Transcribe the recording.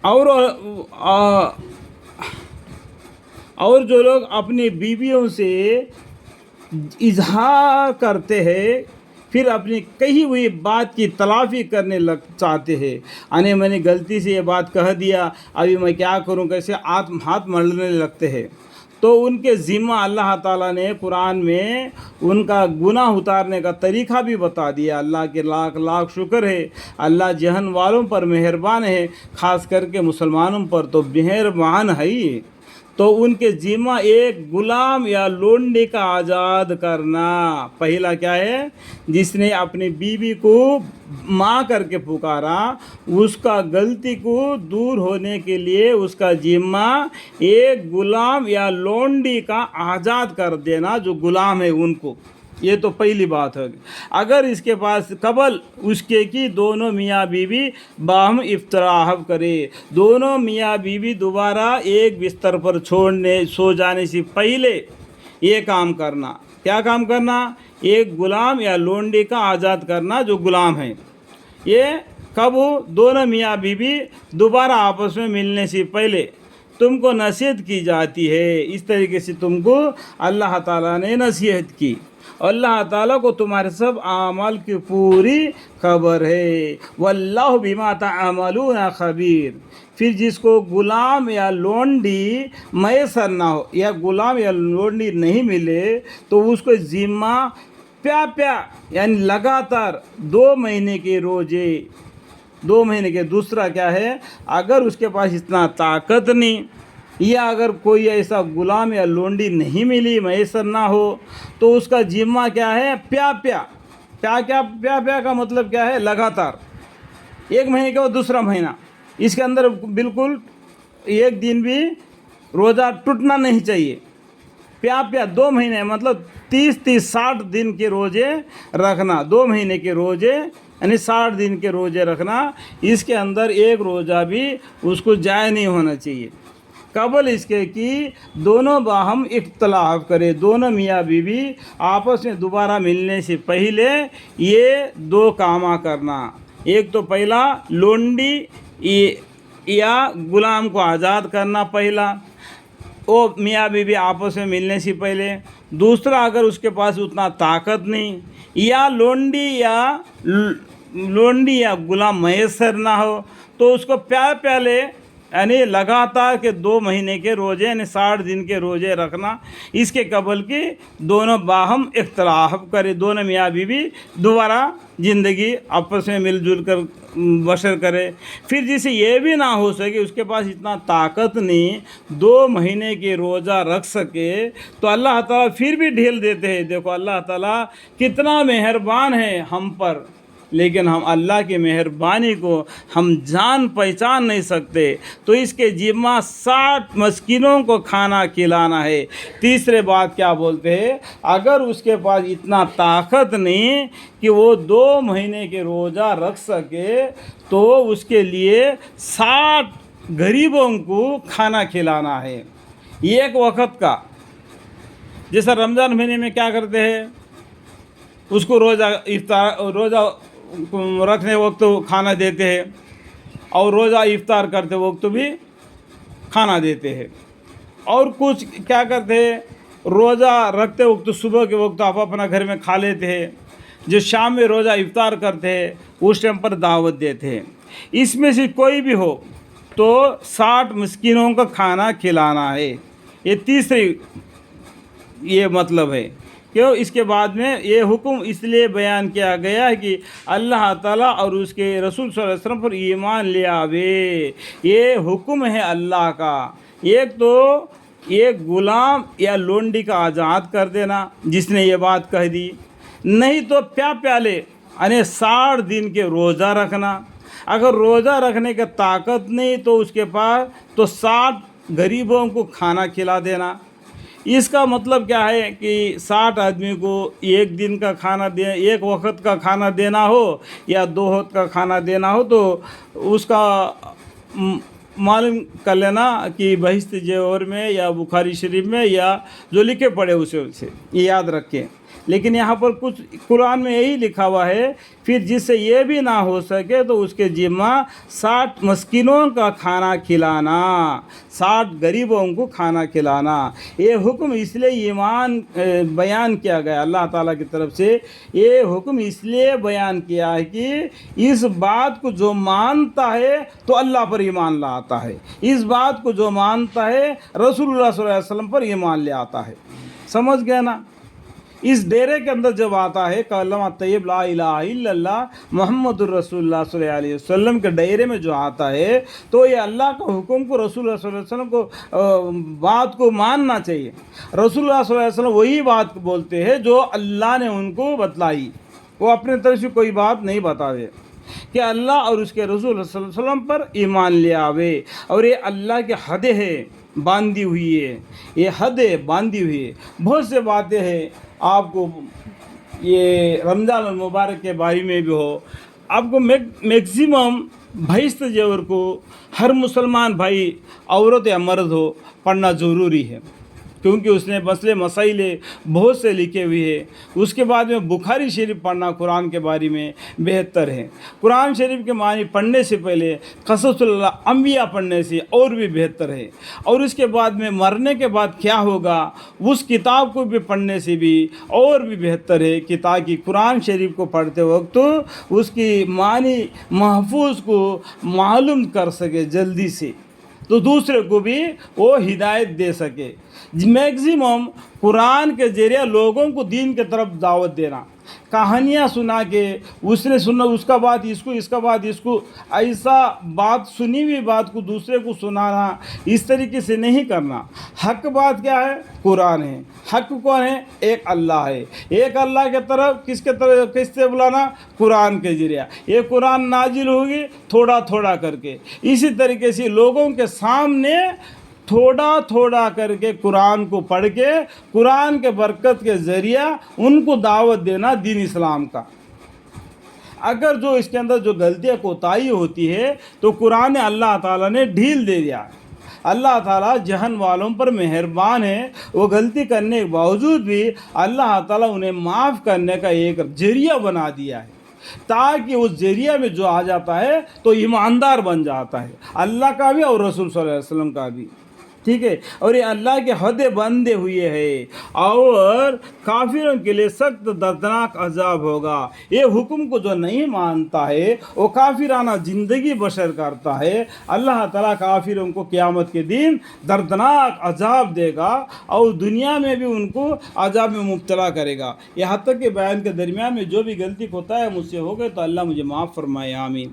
اور اور جو لوگ اپنی بیویوں سے اظہار کرتے ہیں پھر اپنی کہی ہوئی بات کی تلافی کرنے چاہتے ہیں، میں نے غلطی سے یہ بات کہہ دیا، ابھی میں کیا کروں، کیسے ہاتھ ملنے لگتے ہیں، تو ان کے ذمہ اللہ تعالیٰ نے قرآن میں ان کا گناہ اتارنے کا طریقہ بھی بتا دیا۔ اللہ کے لاکھ لاکھ شکر ہے، اللہ جہن والوں پر مہربان ہے، خاص کر کے مسلمانوں پر تو مہربان ہے ہی۔ تو ان کے ذمہ ایک غلام یا لونڈی کا آزاد کرنا۔ پہلا کیا ہے؟ جس نے اپنی بیوی کو ماں کر کے پکارا، اس کا غلطی کو دور ہونے کے لیے اس کا ذمہ ایک غلام یا لونڈی کا آزاد کر دینا، جو غلام ہے ان کو۔ یہ تو پہلی بات ہے۔ اگر اس کے پاس قبل اس کے کی دونوں میاں بیوی باہم افتراح کرے، دونوں میاں بیوی دوبارہ ایک بستر پر سو جانے سے پہلے یہ کام کرنا۔ کیا کام کرنا؟ ایک غلام یا لونڈی کا آزاد کرنا، جو غلام ہے۔ یہ کب؟ دونوں میاں بیوی دوبارہ آپس میں ملنے سے پہلے تم کو نصیحت کی جاتی ہے۔ اس طریقے سے تم کو اللہ تعالیٰ نے نصیحت کی، اللہ تعالیٰ کو تمہارے سب اعمال کی پوری خبر ہے۔ واللہ بما تعملون خبیر۔ پھر جس کو غلام یا لونڈی میسر نہ ہو، یا غلام یا لونڈی نہیں ملے، تو اس کو ذمہ یعنی لگاتار 2 مہینے کے روزے، 2 مہینے کے۔ دوسرا کیا ہے؟ اگر اس کے پاس اتنا طاقت نہیں، یا اگر کوئی ایسا غلام یا لونڈی نہیں ملی، میسر نہ ہو، تو اس کا ذمہ کیا ہے؟ پیا کا مطلب کیا ہے؟ لگاتار 1 مہینے کے بعد دوسرا مہینہ، اس کے اندر بالکل ایک دن بھی روزہ ٹوٹنا نہیں چاہیے۔ 2 مہینے مطلب 60 دن کے روزے رکھنا، 2 مہینے کے روزے یعنی 60 دن کے روزے رکھنا۔ اس کے اندر ایک روزہ بھی اس کو ضائع نہیں ہونا چاہیے۔ قبل اس کے کہ دونوں باہم اختلاف کرے، دونوں میاں بیوی آپس میں دوبارہ ملنے سے پہلے یہ 2 کام کرنا۔ ایک تو پہلا لونڈی یا غلام کو آزاد کرنا، پہلا وہ میاں بیوی آپس میں ملنے سے پہلے۔ دوسرا، اگر اس کے پاس اتنا طاقت نہیں، یا لونڈی یا غلام میسر نہ ہو، تو اس کو پہلے یعنی لگاتار کے 2 مہینے کے روزے یعنی 60 دن کے روزے رکھنا۔ اس کے قبل کی دونوں باہم اختلاف کرے، دونوں میاں بیوی دوبارہ زندگی آپس میں مل جل کر بسر کرے۔ پھر جسے یہ بھی نہ ہو سکے، اس کے پاس اتنا طاقت نہیں 2 مہینے کے روزہ رکھ سکے، تو اللہ تعالیٰ پھر بھی ڈھیل دیتے ہیں۔ دیکھو اللہ تعالیٰ کتنا مہربان ہے ہم پر، لیکن ہم اللہ کی مہربانی کو ہم جان پہچان نہیں سکتے۔ تو اس کے ذمہ 60 مسکینوں کو کھانا کھلانا ہے۔ تیسرے بات کیا بولتے ہیں؟ اگر اس کے پاس اتنا طاقت نہیں کہ وہ 2 مہینے کے روزہ رکھ سکے، تو اس کے لیے 60 غریبوں کو کھانا کھلانا ہے، ایک وقت کا۔ جیسا رمضان مہینے میں کیا کرتے ہیں؟ اس کو روزہ رکھنے وقت کھانا دیتے ہیں، اور روزہ افطار کرتے وقت بھی کھانا دیتے ہیں۔ اور کچھ کیا کرتے ہیں؟ روزہ رکھتے وقت صبح کے وقت آپ اپنا گھر میں کھا لیتے ہیں، جو شام میں روزہ افطار کرتے ہیں اس ٹائم پر دعوت دیتے ہیں۔ اس میں سے کوئی بھی ہو تو 60 مسکینوں کا کھانا کھلانا ہے۔ یہ تیسری یہ مطلب ہے۔ کیوں؟ اس کے بعد میں یہ حکم اس لیے بیان کیا گیا ہے کہ اللہ تعالیٰ اور اس کے رسول صلی اللہ علیہ وسلم پر ایمان لے آوے۔ یہ حکم ہے اللہ کا۔ ایک تو ایک غلام یا لونڈی کا آزاد کر دینا، جس نے یہ بات کہہ دی، نہیں تو پیالے یعنی 60 دن کے روزہ رکھنا۔ اگر روزہ رکھنے کی طاقت نہیں تو اس کے پاس تو 60 غریبوں کو کھانا کھلا دینا۔ اس کا مطلب کیا ہے کہ 60 آدمی کو ایک دن کا کھانا ایک وقت کا کھانا دینا ہو یا 2 وقت کا کھانا دینا ہو، تو اس کا معلوم کر لینا کہ بہشت جوہر میں یا بخاری شریف میں یا جو لکھے پڑے اسے یاد رکھیں۔ لیکن یہاں پر کچھ قرآن میں یہی لکھا ہوا ہے، پھر جس سے یہ بھی نہ ہو سکے تو اس کے ذمہ 60 مسکینوں کا کھانا کھلانا، 60 غریبوں کو کھانا کھلانا۔ یہ حکم اس لیے ایمان بیان کیا گیا اللہ تعالیٰ کی طرف سے، یہ حکم اس لیے بیان کیا ہے کہ اس بات کو جو مانتا ہے تو اللہ پر ایمان لاتا ہے، اس بات کو جو مانتا ہے رسول اللہ صلی اللہ علیہ وسلم پر ایمان لے آتا ہے۔ سمجھ گئے نا؟ اس ڈیرے کے اندر جب آتا ہے کلمہ طیب لا الہ الا اللہ محمد الرسول اللہ صلی اللہ علیہ وسلم کے ڈیرے میں جو آتا ہے تو یہ اللہ کا حکم کو، رسول اللہ صلی اللہ علیہ وسلم کو بات کو ماننا چاہیے۔ رسول اللہ صلی اللہ علیہ وسلم وہی بات بولتے ہیں جو اللہ نے ان کو بتلائی، وہ اپنے طرف سے کوئی بات نہیں بتاوے، کہ اللہ اور اس کے رسول صلی اللہ علیہ وسلم پر ایمان لے آوے۔ اور یہ اللہ کی حد ہے باندھی ہوئی ہے، یہ حد ہے باندھی ہوئی ہے۔ بہت سے باتیں ہیں، آپ کو یہ رمضان المبارک کے بارے میں بھی ہو، آپ کو میکسیمم 22 جوہر کو ہر مسلمان بھائی عورت یا مرد ہو پڑھنا ضروری ہے، کیونکہ اس نے مسئلے مسائل بہت سے لکھے ہوئے ہیں۔ اس کے بعد میں بخاری شریف پڑھنا قرآن کے بارے میں بہتر ہے۔ قرآن شریف کے معنی پڑھنے سے پہلے قصص اللہ انبیاء پڑھنے سے اور بھی بہتر ہے۔ اور اس کے بعد میں مرنے کے بعد کیا ہوگا اس کتاب کو بھی پڑھنے سے بھی اور بھی بہتر ہے کہ تاکہ قرآن شریف کو پڑھتے وقت اس کی معنی محفوظ کو معلوم کر سکے جلدی سے، تو دوسرے کو بھی وہ ہدایت دے سکے۔ میکسیمم قرآن کے ذریعے لوگوں کو دین کے طرف دعوت دینا، کہانیاں سنا کے اس نے سنا، اس کا بعد اس کو، اس کا بعد اس کو، ایسا بات سنی ہوئی بات کو دوسرے کو سنانا، اس طریقے سے نہیں کرنا۔ حق بات کیا ہے؟ قرآن ہے۔ حق کون ہے؟ ایک اللہ ہے۔ ایک اللہ کے طرف کس سے بلانا؟ قرآن کے ذریعے۔ یہ قرآن نازل ہوگی تھوڑا تھوڑا کر کے، اسی طریقے سے لوگوں کے سامنے تھوڑا تھوڑا کر کے قرآن کو پڑھ کے قرآن کے برکت کے ذریعہ ان کو دعوت دینا دین اسلام کا۔ اگر جو اس کے اندر جو غلطیاں کوتاہی ہوتی ہے تو قرآن اللہ تعالیٰ نے ڈھیل دے دیا۔ اللہ تعالیٰ جہن والوں پر مہربان ہے، وہ غلطی کرنے کے باوجود بھی اللہ تعالیٰ انہیں معاف کرنے کا ایک ذریعہ بنا دیا ہے، تاکہ اس ذریعہ میں جو آ جاتا ہے تو ایماندار بن جاتا ہے، اللہ کا بھی اور رسول صلی اللہ علیہ وسلم کا بھی۔ ٹھیک ہے، اور یہ اللہ کے حد بندے ہوئے ہیں، اور کافروں کے لیے سخت دردناک عذاب ہوگا۔ یہ حکم کو جو نہیں مانتا ہے وہ کافرانہ زندگی بسر کرتا ہے، اللہ تعالیٰ کافروں کو قیامت کے دن دردناک عذاب دے گا اور دنیا میں بھی ان کو عذاب میں مبتلا کرے گا۔ یہاں تک کہ بیان کے درمیان میں جو بھی غلطی ہوتا ہے مجھ سے ہو گئے تو اللہ مجھے معاف فرمائے، آمین۔